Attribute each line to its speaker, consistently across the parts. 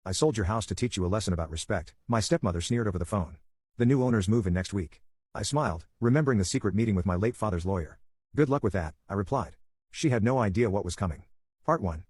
Speaker 1: I sold your house to teach you a lesson about respect, my stepmother sneered over the phone. The new owners move in next week. I smiled, remembering the secret meeting with my late father's lawyer. Good luck with that, I replied. She had no idea what was coming. Part 1.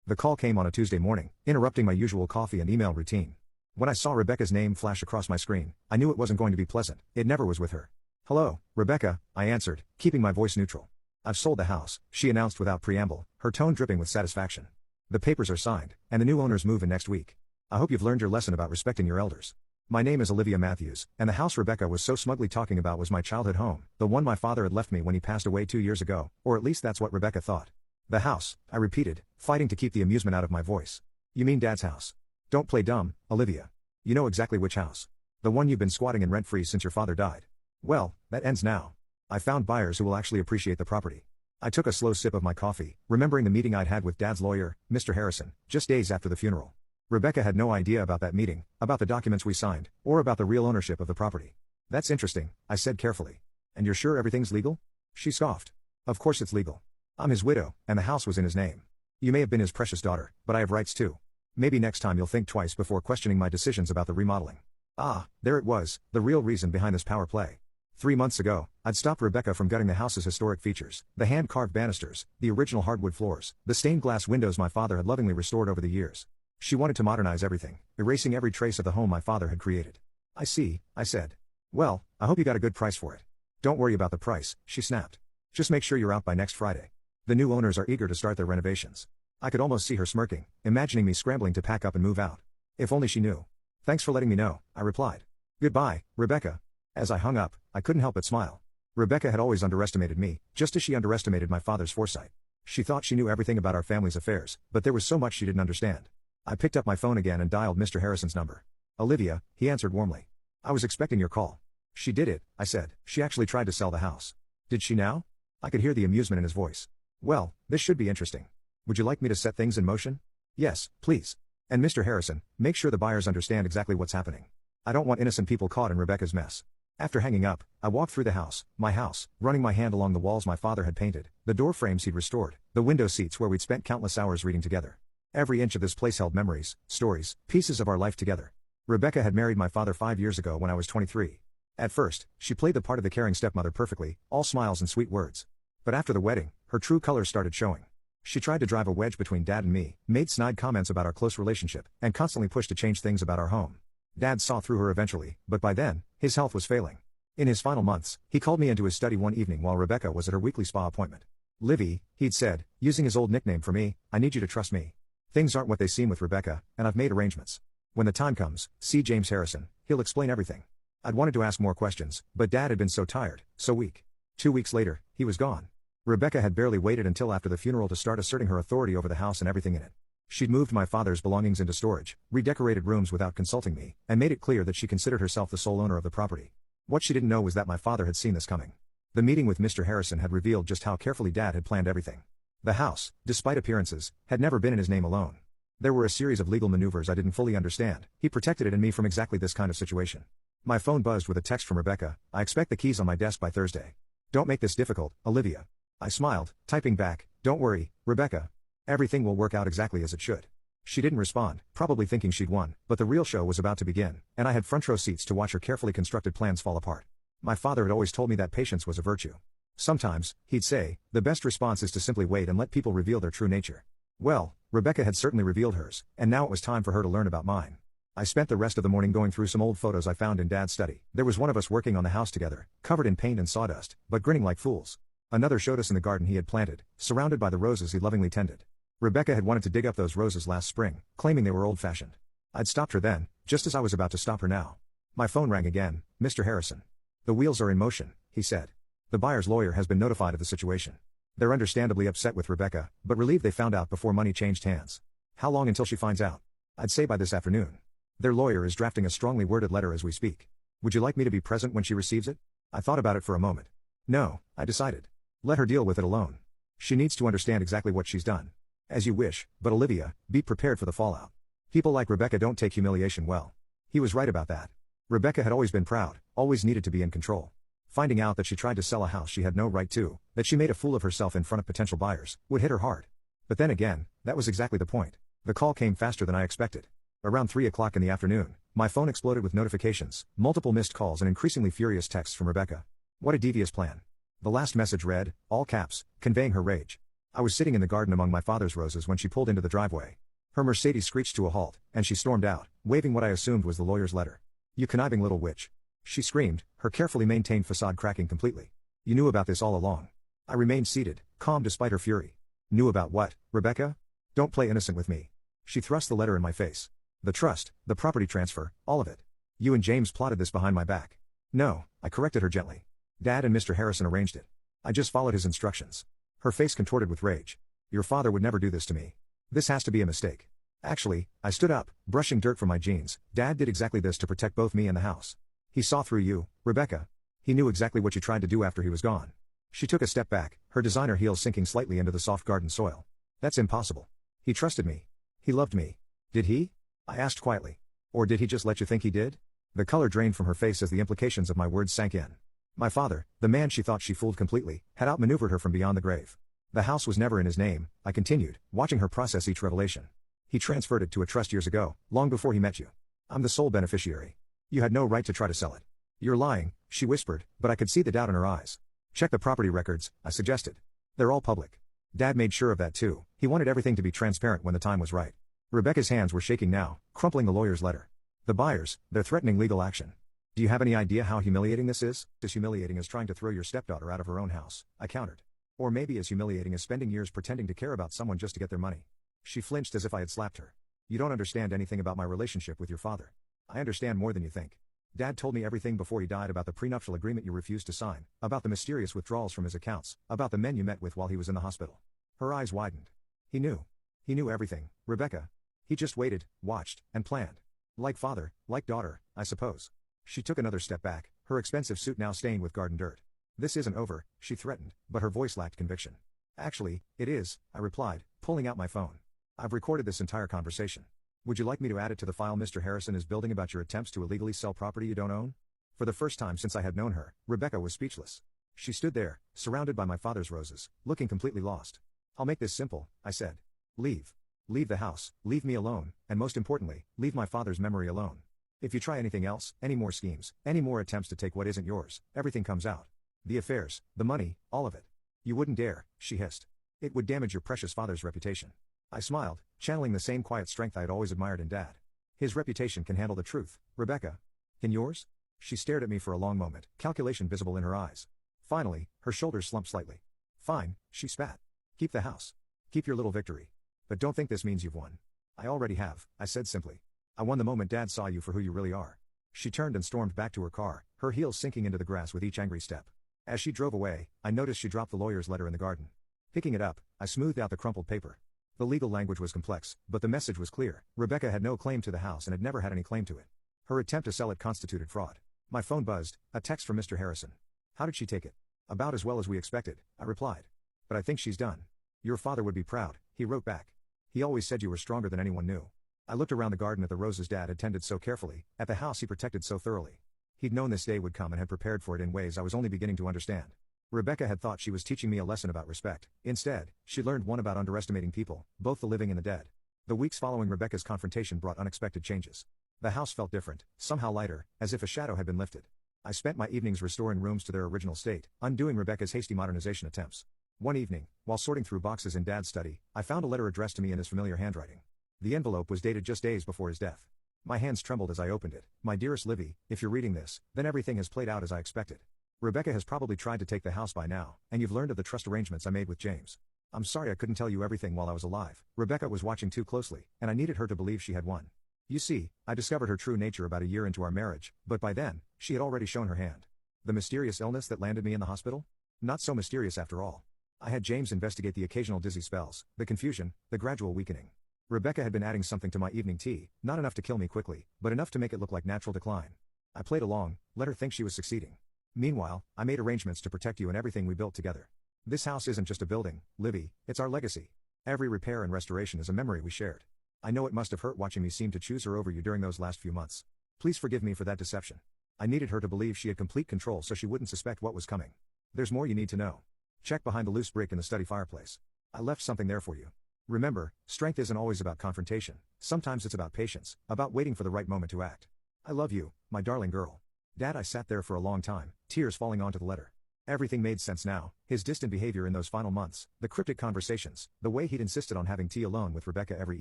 Speaker 1: The call came on a Tuesday morning, interrupting my usual coffee and email routine. When I saw Rebecca's name flash across my screen, I knew it wasn't going to be pleasant. It never was with her. Hello, Rebecca, I answered, keeping my voice neutral. I've sold the house, she announced without preamble, her tone dripping with satisfaction. The papers are signed, and the new owners move in next week. I hope you've learned your lesson about respecting your elders. My name is Olivia Matthews, and the house Rebecca was so smugly talking about was my childhood home, the one my father had left me when he passed away 2 years ago, or at least that's what Rebecca thought. The house, I repeated, fighting to keep the amusement out of my voice. You mean Dad's house? Don't play dumb, Olivia. You know exactly which house. The one you've been squatting in rent-free since your father died. Well, that ends now. I found buyers who will actually appreciate the property. I took a slow sip of my coffee, remembering the meeting I'd had with Dad's lawyer, Mr. Harrison, just days after the funeral. Rebecca had no idea about that meeting, about the documents we signed, or about the real ownership of the property. That's interesting, I said carefully. And you're sure everything's legal? She scoffed. Of course it's legal. I'm his widow, and the house was in his name. You may have been his precious daughter, but I have rights too. Maybe next time you'll think twice before questioning my decisions about the remodeling. Ah, there it was, the real reason behind this power play. 3 months ago, I'd stopped Rebecca from gutting the house's historic features, the hand-carved banisters, the original hardwood floors, the stained glass windows my father had lovingly restored over the years. She wanted to modernize everything, erasing every trace of the home my father had created. I see, I said. Well, I hope you got a good price for it. Don't worry about the price, she snapped. Just make sure you're out by next Friday. The new owners are eager to start their renovations. I could almost see her smirking, imagining me scrambling to pack up and move out. If only she knew. Thanks for letting me know, I replied. Goodbye, Rebecca. As I hung up, I couldn't help but smile. Rebecca had always underestimated me, just as she underestimated my father's foresight. She thought she knew everything about our family's affairs, but there was so much she didn't understand. I picked up my phone again and dialed Mr. Harrison's number. Olivia, he answered warmly. I was expecting your call. She did it, I said. She actually tried to sell the house. Did she now? I could hear the amusement in his voice. Well, this should be interesting. Would you like me to set things in motion? Yes, please. And Mr. Harrison, make sure the buyers understand exactly what's happening. I don't want innocent people caught in Rebecca's mess. After hanging up, I walked through the house, my house, running my hand along the walls my father had painted, the door frames he'd restored, the window seats where we'd spent countless hours reading together. Every inch of this place held memories, stories, pieces of our life together. Rebecca had married my father 5 years ago when I was 23. At first, she played the part of the caring stepmother perfectly, all smiles and sweet words. But after the wedding, her true colors started showing. She tried to drive a wedge between Dad and me, made snide comments about our close relationship, and constantly pushed to change things about our home. Dad saw through her eventually, but by then, his health was failing. In his final months, he called me into his study one evening while Rebecca was at her weekly spa appointment. Livy, he'd said, using his old nickname for me, I need you to trust me. Things aren't what they seem with Rebecca, and I've made arrangements. When the time comes, see James Harrison, he'll explain everything. I'd wanted to ask more questions, but Dad had been so tired, so weak. 2 weeks later, he was gone. Rebecca had barely waited until after the funeral to start asserting her authority over the house and everything in it. She'd moved my father's belongings into storage, redecorated rooms without consulting me, and made it clear that she considered herself the sole owner of the property. What she didn't know was that my father had seen this coming. The meeting with Mr. Harrison had revealed just how carefully Dad had planned everything. The house, despite appearances, had never been in his name alone. There were a series of legal maneuvers I didn't fully understand. He protected it and me from exactly this kind of situation. My phone buzzed with a text from Rebecca. I expect the keys on my desk by Thursday. Don't make this difficult, Olivia. I smiled, typing back, don't worry, Rebecca. Everything will work out exactly as it should. She didn't respond, probably thinking she'd won, but the real show was about to begin, and I had front row seats to watch her carefully constructed plans fall apart. My father had always told me that patience was a virtue. Sometimes, he'd say, the best response is to simply wait and let people reveal their true nature. Well, Rebecca had certainly revealed hers, and now it was time for her to learn about mine. I spent the rest of the morning going through some old photos I found in Dad's study. There was one of us working on the house together, covered in paint and sawdust, but grinning like fools. Another showed us in the garden he had planted, surrounded by the roses he lovingly tended. Rebecca had wanted to dig up those roses last spring, claiming they were old-fashioned. I'd stopped her then, just as I was about to stop her now. My phone rang again. Mr. Harrison. The wheels are in motion, he said. The buyer's lawyer has been notified of the situation. They're understandably upset with Rebecca, but relieved they found out before money changed hands. How long until she finds out? I'd say by this afternoon. Their lawyer is drafting a strongly worded letter as we speak. Would you like me to be present when she receives it? I thought about it for a moment. No, I decided. Let her deal with it alone. She needs to understand exactly what she's done. As you wish, but Olivia, be prepared for the fallout. People like Rebecca don't take humiliation well. He was right about that. Rebecca had always been proud, always needed to be in control. Finding out that she tried to sell a house she had no right to, that she made a fool of herself in front of potential buyers, would hit her hard. But then again, that was exactly the point. The call came faster than I expected. Around 3 o'clock in the afternoon, my phone exploded with notifications, multiple missed calls and increasingly furious texts from Rebecca. What a devious plan. The last message read, all caps, conveying her rage. I was sitting in the garden among my father's roses when she pulled into the driveway. Her Mercedes screeched to a halt, and she stormed out, waving what I assumed was the lawyer's letter. You conniving little witch. She screamed, her carefully maintained facade cracking completely. You knew about this all along. I remained seated, calm despite her fury. Knew about what, Rebecca? Don't play innocent with me. She thrust the letter in my face. The trust, the property transfer, all of it. You and James plotted this behind my back. No, I corrected her gently. Dad and Mr. Harrison arranged it. I just followed his instructions. Her face contorted with rage. Your father would never do this to me. This has to be a mistake. Actually, I stood up, brushing dirt from my jeans. Dad did exactly this to protect both me and the house. He saw through you, Rebecca. He knew exactly what you tried to do after he was gone. She took a step back, her designer heels sinking slightly into the soft garden soil. That's impossible. He trusted me. He loved me. Did he? I asked quietly. Or did he just let you think he did? The color drained from her face as the implications of my words sank in. My father, the man she thought she fooled completely, had outmaneuvered her from beyond the grave. The house was never in his name, I continued, watching her process each revelation. He transferred it to a trust years ago, long before he met you. I'm the sole beneficiary. You had no right to try to sell it. You're lying, she whispered, but I could see the doubt in her eyes. Check the property records, I suggested. They're all public. Dad made sure of that too. He wanted everything to be transparent when the time was right. Rebecca's hands were shaking now, crumpling the lawyer's letter. The buyers, they're threatening legal action. Do you have any idea how humiliating this is? As humiliating as trying to throw your stepdaughter out of her own house, I countered. Or maybe as humiliating as spending years pretending to care about someone just to get their money. She flinched as if I had slapped her. You don't understand anything about my relationship with your father. I understand more than you think. Dad told me everything before he died about the prenuptial agreement you refused to sign, about the mysterious withdrawals from his accounts, about the men you met with while he was in the hospital. Her eyes widened. He knew. He knew everything, Rebecca. He just waited, watched, and planned. Like father, like daughter, I suppose. She took another step back, her expensive suit now stained with garden dirt. This isn't over, she threatened, but her voice lacked conviction. Actually, it is, I replied, pulling out my phone. I've recorded this entire conversation. Would you like me to add it to the file Mr. Harrison is building about your attempts to illegally sell property you don't own? For the first time since I had known her, Rebecca was speechless. She stood there, surrounded by my father's roses, looking completely lost. I'll make this simple, I said. Leave. Leave the house, leave me alone, and most importantly, leave my father's memory alone. If you try anything else, any more schemes, any more attempts to take what isn't yours, everything comes out. The affairs, the money, all of it. You wouldn't dare, she hissed. It would damage your precious father's reputation. I smiled, channeling the same quiet strength I had always admired in Dad. His reputation can handle the truth, Rebecca. Can yours? She stared at me for a long moment, calculation visible in her eyes. Finally, her shoulders slumped slightly. Fine, she spat. Keep the house. Keep your little victory. But don't think this means you've won. I already have, I said simply. I won the moment Dad saw you for who you really are. She turned and stormed back to her car, her heels sinking into the grass with each angry step. As she drove away, I noticed she dropped the lawyer's letter in the garden. Picking it up, I smoothed out the crumpled paper. The legal language was complex, but the message was clear. Rebecca had no claim to the house and had never had any claim to it. Her attempt to sell it constituted fraud. My phone buzzed, a text from Mr. Harrison. How did she take it? About as well as we expected, I replied. But I think she's done. Your father would be proud, he wrote back. He always said you were stronger than anyone knew. I looked around the garden at the roses Dad had tended so carefully, at the house he protected so thoroughly. He'd known this day would come and had prepared for it in ways I was only beginning to understand. Rebecca had thought she was teaching me a lesson about respect. Instead, she learned one about underestimating people, both the living and the dead. The weeks following Rebecca's confrontation brought unexpected changes. The house felt different, somehow lighter, as if a shadow had been lifted. I spent my evenings restoring rooms to their original state, undoing Rebecca's hasty modernization attempts. One evening, while sorting through boxes in Dad's study, I found a letter addressed to me in his familiar handwriting. The envelope was dated just days before his death. My hands trembled as I opened it. My dearest Livy, if you're reading this, then everything has played out as I expected. Rebecca has probably tried to take the house by now, and you've learned of the trust arrangements I made with James. I'm sorry I couldn't tell you everything while I was alive. Rebecca was watching too closely, and I needed her to believe she had won. You see, I discovered her true nature about a year into our marriage, but by then, she had already shown her hand. The mysterious illness that landed me in the hospital? Not so mysterious after all. I had James investigate the occasional dizzy spells, the confusion, the gradual weakening. Rebecca had been adding something to my evening tea, not enough to kill me quickly, but enough to make it look like natural decline. I played along, let her think she was succeeding. Meanwhile, I made arrangements to protect you and everything we built together. This house isn't just a building, Livy, it's our legacy. Every repair and restoration is a memory we shared. I know it must have hurt watching me seem to choose her over you during those last few months. Please forgive me for that deception. I needed her to believe she had complete control so she wouldn't suspect what was coming. There's more you need to know. Check behind the loose brick in the study fireplace. I left something there for you. Remember, strength isn't always about confrontation. Sometimes it's about patience, about waiting for the right moment to act. I love you, my darling girl. Dad. I sat there for a long time, tears falling onto the letter. Everything made sense now, his distant behavior in those final months, the cryptic conversations, the way he'd insisted on having tea alone with Rebecca every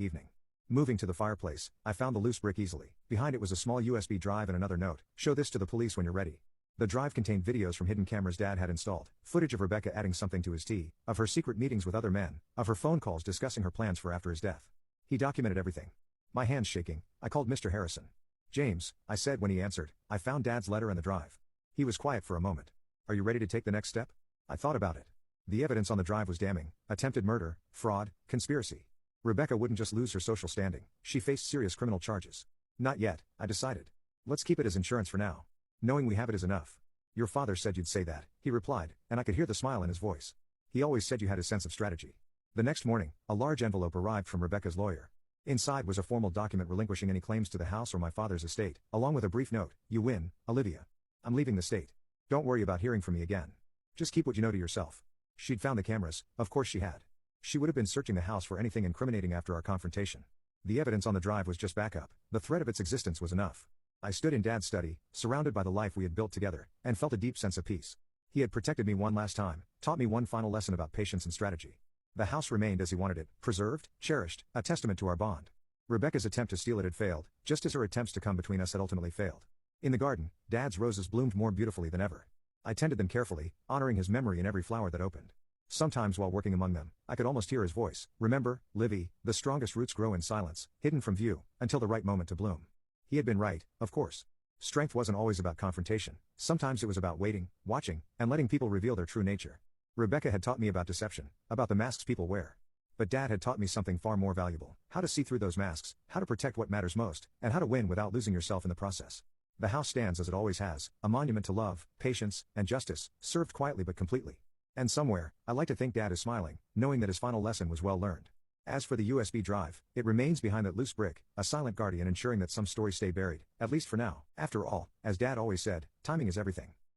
Speaker 1: evening. Moving to the fireplace, I found the loose brick easily. Behind it was a small USB drive and another note: show this to the police when you're ready. The drive contained videos from hidden cameras Dad had installed, footage of Rebecca adding something to his tea, of her secret meetings with other men, of her phone calls discussing her plans for after his death. He documented everything. My hands shaking, I called Mr. Harrison. James, I said when he answered, I found Dad's letter and the drive. He was quiet for a moment. Are you ready to take the next step? I thought about it. The evidence on the drive was damning: attempted murder, fraud, conspiracy. Rebecca wouldn't just lose her social standing, she faced serious criminal charges. Not yet, I decided. Let's keep it as insurance for now. Knowing we have it is enough. Your father said you'd say that, he replied, and I could hear the smile in his voice. He always said you had a sense of strategy. The next morning, a large envelope arrived from Rebecca's lawyer. Inside was a formal document relinquishing any claims to the house or my father's estate, along with a brief note: you win, Olivia. I'm leaving the state. Don't worry about hearing from me again. Just keep what you know to yourself. She'd found the cameras, of course she had. She would have been searching the house for anything incriminating after our confrontation. The evidence on the drive was just backup, the threat of its existence was enough. I stood in Dad's study, surrounded by the life we had built together, and felt a deep sense of peace. He had protected me one last time, taught me one final lesson about patience and strategy. The house remained as he wanted it, preserved, cherished, a testament to our bond. Rebecca's attempt to steal it had failed, just as her attempts to come between us had ultimately failed. In the garden, Dad's roses bloomed more beautifully than ever. I tended them carefully, honoring his memory in every flower that opened. Sometimes while working among them, I could almost hear his voice: remember, Livy, the strongest roots grow in silence, hidden from view, until the right moment to bloom. He had been right, of course. Strength wasn't always about confrontation, sometimes it was about waiting, watching, and letting people reveal their true nature. Rebecca had taught me about deception, about the masks people wear. But Dad had taught me something far more valuable: how to see through those masks, how to protect what matters most, and how to win without losing yourself in the process. The house stands as it always has, a monument to love, patience, and justice, served quietly but completely. And somewhere, I like to think Dad is smiling, knowing that his final lesson was well learned. As for the USB drive, it remains behind that loose brick, a silent guardian ensuring that some stories stay buried, at least for now. After all, as Dad always said, timing is everything.